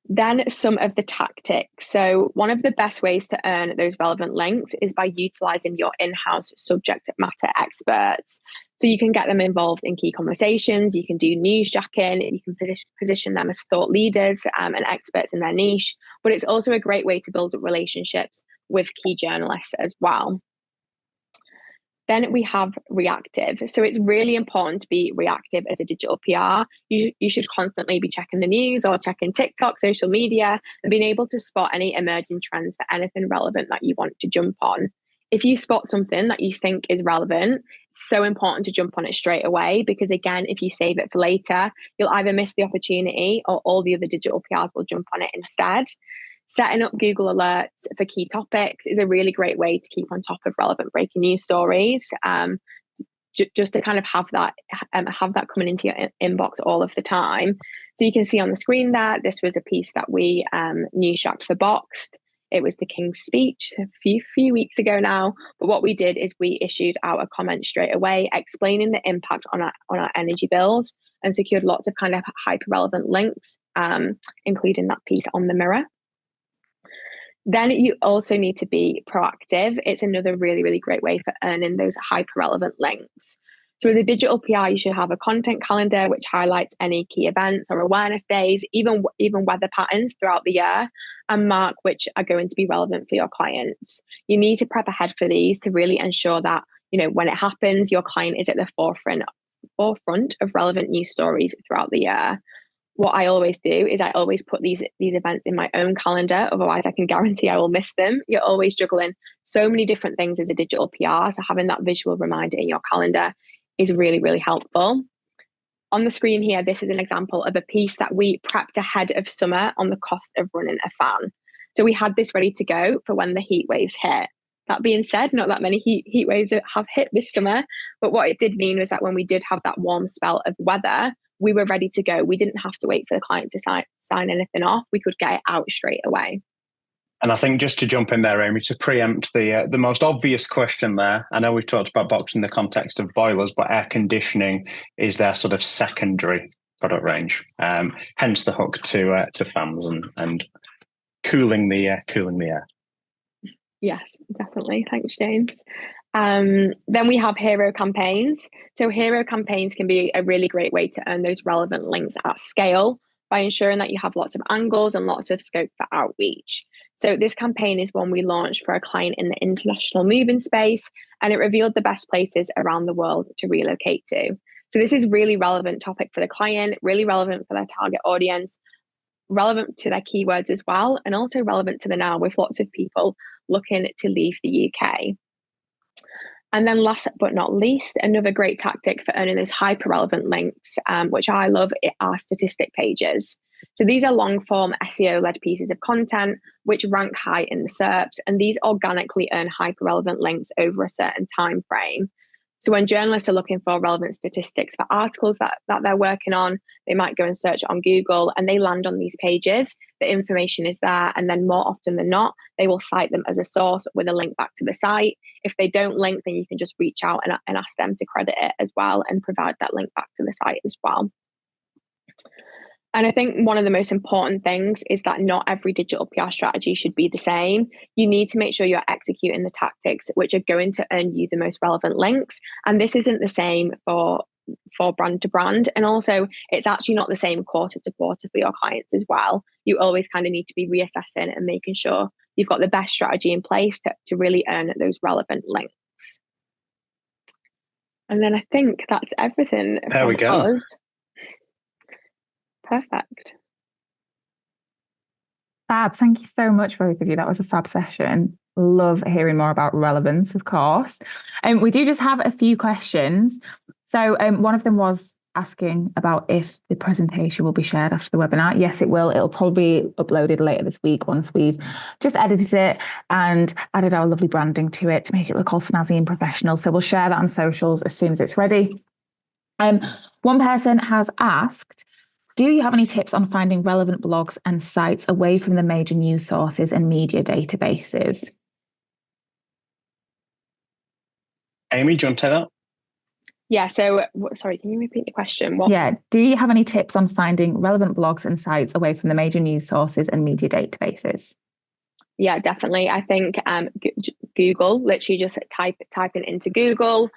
Speaker 2: Then some of the tactics. So one of the best ways to earn those relevant links is by utilizing your in-house subject matter experts. So you can get them involved in key conversations, you can do newsjacking, you can position them as thought leaders and experts in their niche, but it's also a great way to build relationships with key journalists as well. Then we have reactive. So it's really important to be reactive as a digital PR. You should constantly be checking the news or checking TikTok, social media, and being able to spot any emerging trends for anything relevant that you want to jump on. If you spot something that you think is relevant, it's so important to jump on it straight away, because again, if you save it for later, you'll either miss the opportunity or all the other digital PRs will jump on it instead. Setting up Google Alerts for key topics is a really great way to keep on top of relevant breaking news stories. Just to kind of have that coming into your inbox all of the time. So you can see on the screen there, this was a piece that we newsjacked for Boxed. It was the King's speech a few weeks ago now. But what we did is we issued out a comment straight away explaining the impact on our energy bills, and secured lots of kind of hyper relevant links, including that piece on the Mirror. Then you also need to be proactive. It's another really, really great way for earning those hyper relevant links. So as a digital PR, you should have a content calendar which highlights any key events or awareness days, even weather patterns throughout the year, and mark which are going to be relevant for your clients. You need to prep ahead for these to really ensure that, when it happens, your client is at the forefront of relevant news stories throughout the year. What I always do is I always put these events in my own calendar. Otherwise, I can guarantee I will miss them. You're always juggling so many different things as a digital PR. So having that visual reminder in your calendar is really, really helpful. On the screen here, this is an example of a piece that we prepped ahead of summer on the cost of running a fan. So we had this ready to go for when the heat waves hit. That being said, not that many heat waves have hit this summer. But what it did mean was that when we did have that warm spell of weather, we were ready to go. We didn't have to wait for the client to sign anything off. We could get it out straight away.
Speaker 1: And I think just to jump in there, Amy, to preempt the most obvious question there, I know we've talked about box in the context of boilers, but air conditioning is their sort of secondary product range. Hence the hook to fans and cooling the air.
Speaker 2: Yes, definitely. Thanks, James. Then we have hero campaigns. So hero campaigns can be a really great way to earn those relevant links at scale by ensuring that you have lots of angles and lots of scope for outreach. So this campaign is one we launched for a client in the international moving space, and it revealed the best places around the world to relocate to. So this is really relevant topic for the client, really relevant for their target audience, relevant to their keywords as well, and also relevant to the now with lots of people looking to leave the UK. And then last but not least, another great tactic for earning those hyper relevant links, which I love, are statistic pages. So these are long form SEO led pieces of content which rank high in the SERPs, and these organically earn hyper relevant links over a certain time frame. So when journalists are looking for relevant statistics for articles that they're working on, they might go and search on Google and they land on these pages. The information is there. And then more often than not, they will cite them as a source with a link back to the site. If they don't link, then you can just reach out and ask them to credit it as well and provide that link back to the site as well. And I think one of the most important things is that not every digital PR strategy should be the same. You need to make sure you're executing the tactics which are going to earn you the most relevant links. And this isn't the same for brand to brand. And also, it's actually not the same quarter to quarter for your clients as well. You always kind of need to be reassessing and making sure you've got the best strategy in place to really earn those relevant links. And then I think that's everything
Speaker 1: there we go.
Speaker 2: us. Perfect.
Speaker 3: Fab. Thank you so much, both of you. That was a fab session. Love hearing more about relevance, of course. We do just have a few questions. So one of them was asking about if the presentation will be shared after the webinar. Yes, it will. It'll probably be uploaded later this week once we've just edited it and added our lovely branding to it to make it look all snazzy and professional. So we'll share that on socials as soon as it's ready. One person has asked, do you have any tips on finding relevant blogs and sites away from the major news sources and media databases?
Speaker 1: Amy, do you want to take that?
Speaker 2: Yeah, so sorry, can you repeat the question?
Speaker 3: Yeah, do you have any tips on finding relevant blogs and sites away from the major news sources and media databases?
Speaker 2: Yeah, definitely. I think Google, literally just typing into Google,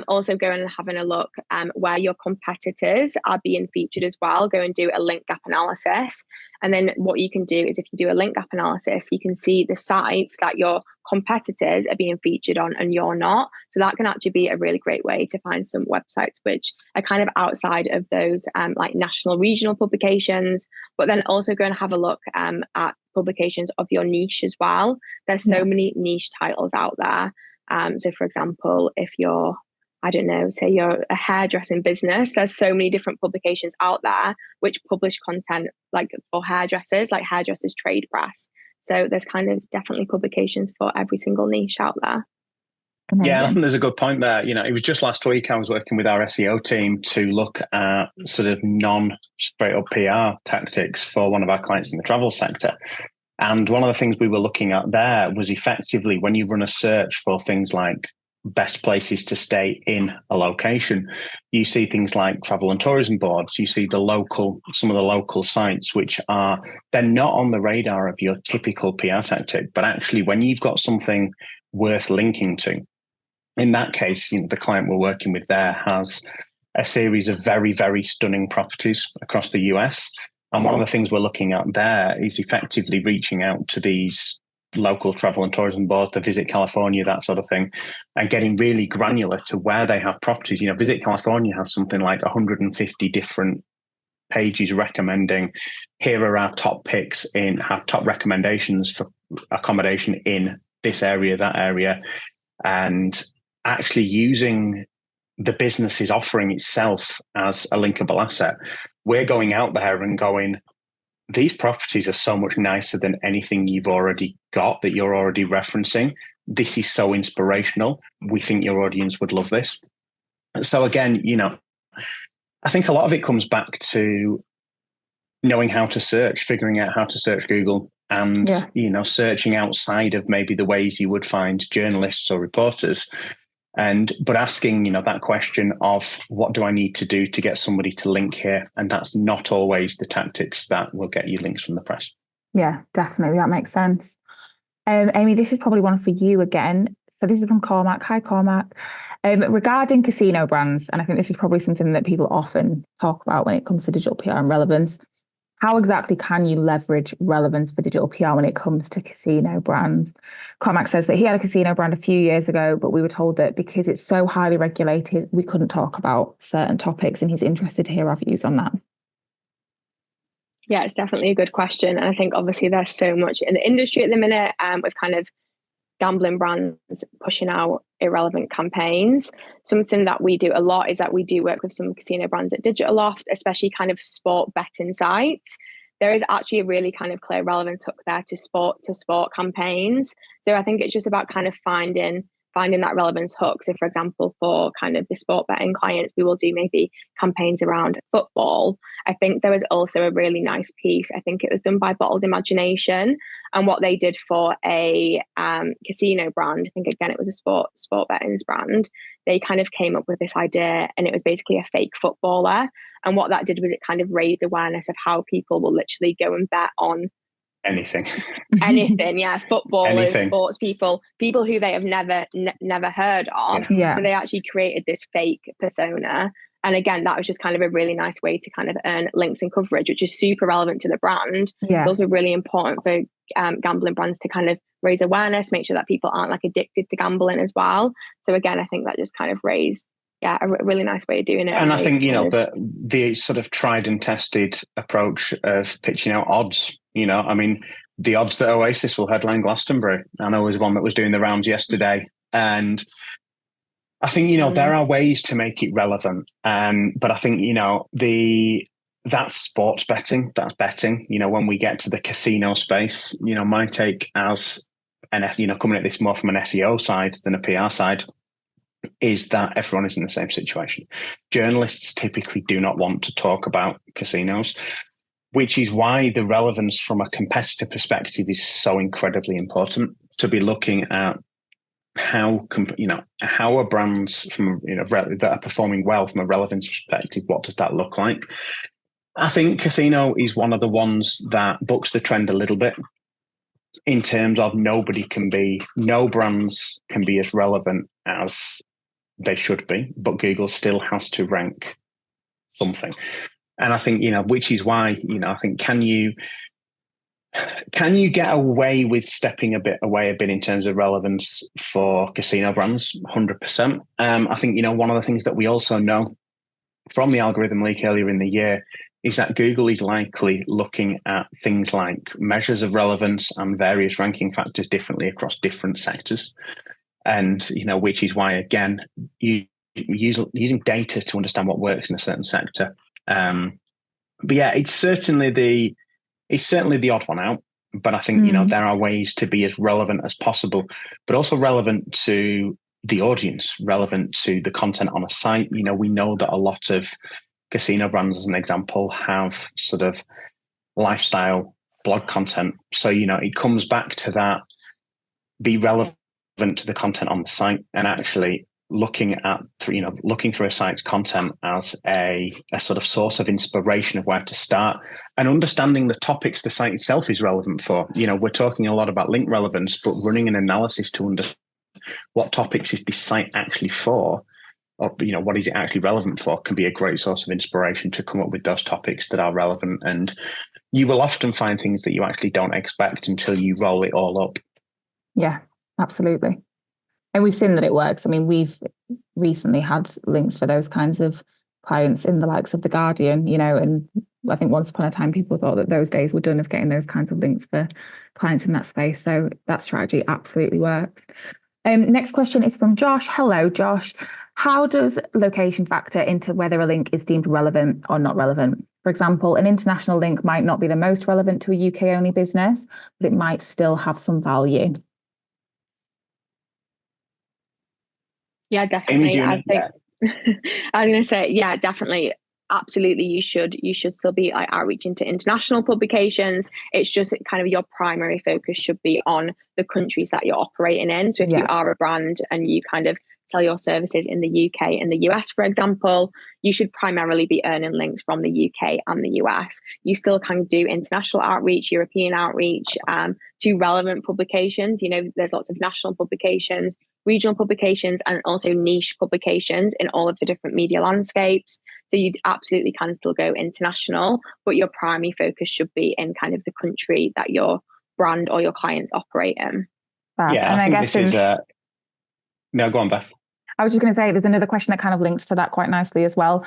Speaker 2: also going and having a look where your competitors are being featured as well. Go and do a link gap analysis. And then what you can do is if you do a link gap analysis, you can see the sites that your competitors are being featured on and you're not. So that can actually be a really great way to find some websites which are kind of outside of those like national, regional publications, but then also go and have a look at publications of your niche as well. There's so many niche titles out there. So for example, if you're, I don't know, say you're a hairdressing business, there's so many different publications out there which publish content like for hairdressers, like Hairdressers Trade Press. So there's kind of definitely publications for every single niche out there.
Speaker 3: Amazing.
Speaker 1: Yeah, I think there's a good point there. You know, it was just last week I was working with our SEO team to look at sort of non-straight up PR tactics for one of our clients in the travel sector. And one of the things we were looking at there was effectively when you run a search for things like best places to stay in a location, you see things like travel and tourism boards, you see some of the local sites, which they're not on the radar of your typical PR tactic, but actually when you've got something worth linking to, in that case, the client we're working with there has a series of very, very stunning properties across the US. And one of the things we're looking at there is effectively reaching out to these local travel and tourism boards, to Visit California, that sort of thing, and getting really granular to where they have properties. Visit California has something like 150 different pages recommending, here are our top picks our top recommendations for accommodation in this area, that area, and actually using the business's offering itself as a linkable asset. We're going out there and going, these properties are so much nicer than anything you've already got that you're already referencing. This is so inspirational. We think your audience would love this. So again, I think a lot of it comes back to knowing how to search, figuring out how to search Google, and, searching outside of maybe the ways you would find journalists or reporters. But asking, that question of what do I need to do to get somebody to link here? And that's not always the tactics that will get you links from the press.
Speaker 3: Yeah, definitely. That makes sense. Amy, this is probably one for you again. So this is from Cormac. Hi, Cormac. Regarding casino brands, and I think this is probably something that people often talk about when it comes to digital PR and relevance, how exactly can you leverage relevance for digital PR when it comes to casino brands? Cormac says that he had a casino brand a few years ago, but we were told that because it's so highly regulated, we couldn't talk about certain topics, and he's interested to hear our views on that.
Speaker 2: Yeah, it's definitely a good question. And I think obviously there's so much in the industry at the minute with kind of gambling brands pushing out irrelevant campaigns. Something that we do a lot is that we do work with some casino brands at Digital Loft, especially kind of sport betting sites. There is actually a really kind of clear relevance hook there to sport campaigns. So I think it's just about kind of finding that relevance hook. So for example, for kind of the sport betting clients, we will do maybe campaigns around football. I think there was also a really nice piece. I think it was done by Bottled Imagination, and what they did for a casino brand, I think again it was a sport betting brand. They kind of came up with this idea, and it was basically a fake footballer. And what that did was it kind of raised awareness of how people will literally go and bet on
Speaker 1: anything,
Speaker 2: yeah, footballers, sports people who they have never heard of.
Speaker 3: Yeah.
Speaker 2: So they actually created this fake persona, and again, that was just kind of a really nice way to kind of earn links and coverage, which is super relevant to the brand.
Speaker 3: Yeah.
Speaker 2: It's also really important for gambling brands to kind of raise awareness, make sure that people aren't like addicted to gambling as well. So again, I think that just kind of raised a really nice way of doing it.
Speaker 1: And I think the sort of tried and tested approach of pitching out odds. I mean, the odds that Oasis will headline Glastonbury, I know was one that was doing the rounds yesterday. And I think, there are ways to make it relevant. But I think, that's sports betting, that's betting. When we get to the casino space, my take as coming at this more from an SEO side than a PR side is that everyone is in the same situation. Journalists typically do not want to talk about casinos, which is why the relevance from a competitor perspective is so incredibly important, to be looking at how are brands from that are performing well from a relevance perspective. What does that look like? I think casino is one of the ones that bucks the trend a little bit in terms of no brands can be as relevant as they should be, but Google still has to rank something. And I think, which is why, I think, can you get away with stepping a bit in terms of relevance for casino brands? 100%. I think, one of the things that we also know from the algorithm leak earlier in the year is that Google is likely looking at things like measures of relevance and various ranking factors differently across different sectors. And, which is why, again, using data to understand what works in a certain sector. But yeah, it's certainly the odd one out. But I think, there are ways to be as relevant as possible, but also relevant to the audience, relevant to the content on a site. We know that a lot of casino brands, as an example, have sort of lifestyle blog content. So, it comes back to that, be relevant to the content on the site, and actually looking through a site's content as a sort of source of inspiration of where to start, and understanding the topics the site itself is relevant for. We're talking a lot about link relevance, but running an analysis to understand what topics is this site actually for, or what is it actually relevant for, can be a great source of inspiration to come up with those topics that are relevant. And you will often find things that you actually don't expect until you roll it all up.
Speaker 3: Yeah, absolutely. And we've seen that it works. I mean, we've recently had links for those kinds of clients in the likes of The Guardian, and I think once upon a time, people thought that those days were done of getting those kinds of links for clients in that space. So that strategy absolutely works. Next question is from Josh. Hello, Josh. How does location factor into whether a link is deemed relevant or not relevant? For example, an international link might not be the most relevant to a UK-only business, but it might still have some value.
Speaker 2: Yeah, definitely. I think I was going to say, yeah, definitely. absolutely you should still be like outreaching to international publications. It's just kind of your primary focus should be on the countries that you're operating in. So if you are a brand and you kind of sell your services in the UK and the US, for example, you should primarily be earning links from the UK and the US. You still can do international outreach, European outreach, to relevant publications. You know, there's lots of national publications, regional publications, and also niche publications in all of the different media landscapes. So you absolutely can still go international, but your primary focus should be in kind of the country that your brand or your clients operate in.
Speaker 1: Yeah, and I think this is no, go on, Beth.
Speaker 3: I was just going to say, there's another question that kind of links to that quite nicely as well.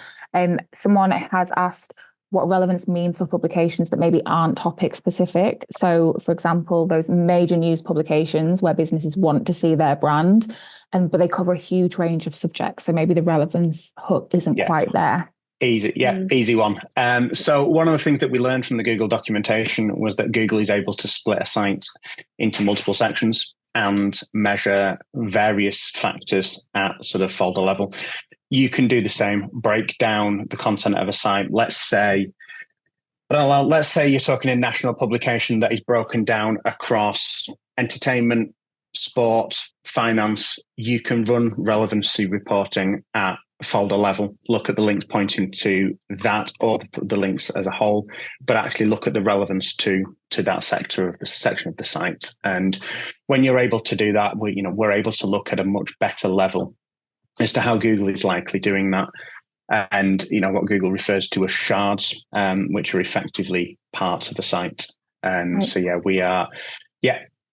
Speaker 3: Someone has asked what relevance means for publications that maybe aren't topic specific. So, for example, those major news publications where businesses want to see their brand, but they cover a huge range of subjects. So maybe the relevance hook isn't quite there.
Speaker 1: Easy, easy one. So one of the things that we learned from the Google documentation was that Google is able to split a site into multiple sections and measure various factors at sort of folder level. You can do the same, break down the content of a site. Let's say you're talking a national publication that is broken down across entertainment, sport, finance. You can run relevancy reporting at folder level, look at the links pointing to that or the links as a whole, but actually look at the relevance to that section of the site. And when you're able to do that, we're able to look at a much better level as to how Google is likely doing that. And what Google refers to as shards, which are effectively parts of a site. And right. So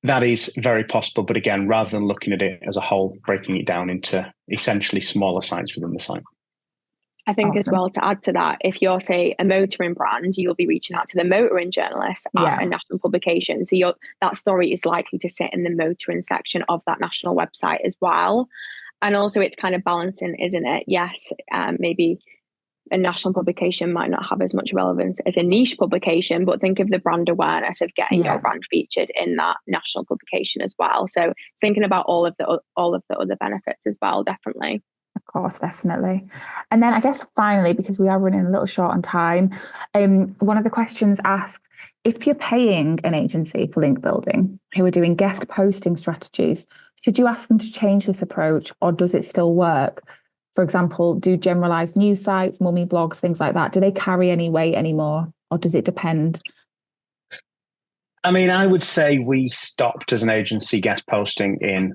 Speaker 1: that is very possible. But again, rather than looking at it as a whole, breaking it down into essentially smaller sites within the site.
Speaker 2: I think as well, to add to that, if you're, say, a motoring brand, you'll be reaching out to the motoring journalists at a national publication. So that story is likely to sit in the motoring section of that national website as well. And also it's kind of balancing, isn't it? Yes, maybe a national publication might not have as much relevance as a niche publication, but think of the brand awareness of getting your brand featured in that national publication as well. So thinking about all of the other benefits as well, definitely.
Speaker 3: Of course, definitely. And then I guess finally, because we are running a little short on time, one of the questions asks, if you're paying an agency for link building who are doing guest posting strategies, should you ask them to change this approach, or does it still work? For example, do generalized news sites, mummy blogs, things like that, do they carry any weight anymore, or does it depend?
Speaker 1: I mean, I would say we stopped as an agency guest posting in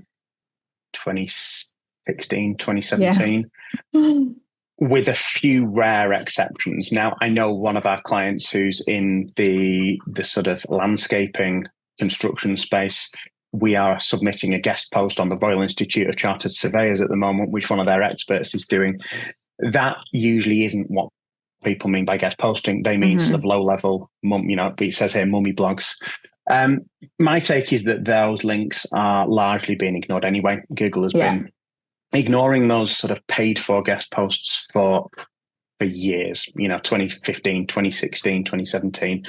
Speaker 1: 2016, 2017, with a few rare exceptions. Now, I know one of our clients who's in the sort of landscaping construction space. We are submitting a guest post on the Royal Institute of Chartered Surveyors at the moment, which one of their experts is doing. That usually isn't what people mean by guest posting. They mean sort of low level, it says here mummy blogs. My take is that those links are largely being ignored anyway. Google has been ignoring those sort of paid for guest posts for years, 2015, 2016, 2017.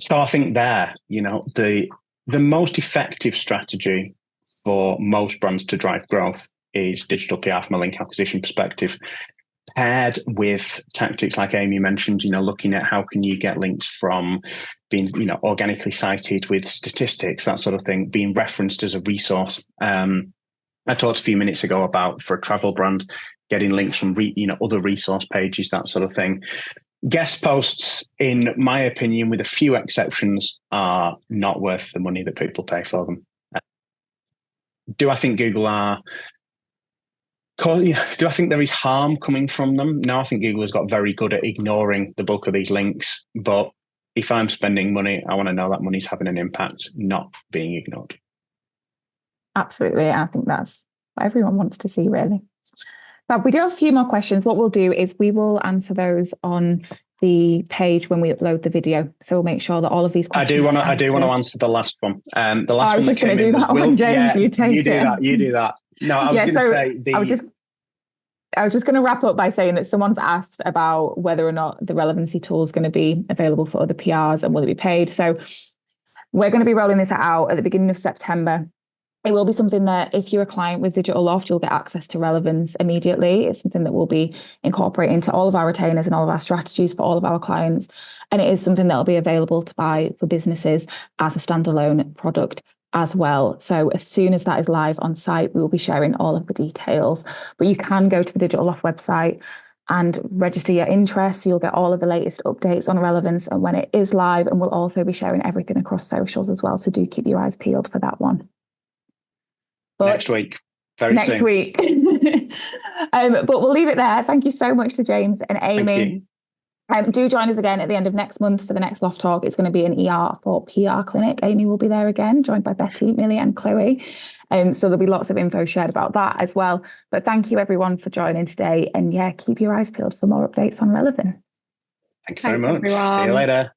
Speaker 1: So I think the most effective strategy for most brands to drive growth is digital PR from a link acquisition perspective, paired with tactics like Amy mentioned, looking at how can you get links from being, organically cited with statistics, that sort of thing, being referenced as a resource. I talked a few minutes ago about, for a travel brand, getting links from, other resource pages, that sort of thing. Guest posts, in my opinion, with a few exceptions, are not worth the money that people pay for them. Do I think Google are? Do I think there is harm coming from them? No, I think Google has got very good at ignoring the bulk of these links. But if I'm spending money, I want to know that money's having an impact, not being ignored.
Speaker 3: Absolutely. I think that's what everyone wants to see, really. But we do have a few more questions. What we'll do is we will answer those on the page when we upload the video. So we'll make sure that all of these questions.
Speaker 1: I do want to answer the last one. The last one that came in was
Speaker 3: Will. James, you do
Speaker 1: that. You do that. No, I was going to say
Speaker 3: I was just going to wrap up by saying that someone's asked about whether or not the relevancy tool is going to be available for other PRs and will it be paid. So we're going to be rolling this out at the beginning of September. It will be something that if you're a client with Digital Loft, you'll get access to Relevance immediately. It's something that we'll be incorporating into all of our retainers and all of our strategies for all of our clients. And it is something that will be available to buy for businesses as a standalone product as well. So as soon as that is live on site, we will be sharing all of the details. But you can go to the Digital Loft website and register your interest. You'll get all of the latest updates on Relevance and when it is live. And we'll also be sharing everything across socials as well. So do keep your eyes peeled for that one.
Speaker 1: But next week, very
Speaker 3: next
Speaker 1: soon.
Speaker 3: Week. But we'll leave it there. Thank you so much to James and Amy. Do join us again at the end of next month for the next Loft Talk. It's going to be an ER for PR clinic. Amy will be there again, joined by Betty, Millie and Chloe. So there'll be lots of info shared about that as well. But thank you everyone for joining today. And yeah, keep your eyes peeled for more updates on Relevance.
Speaker 1: Thank you very much. Everyone. See you later.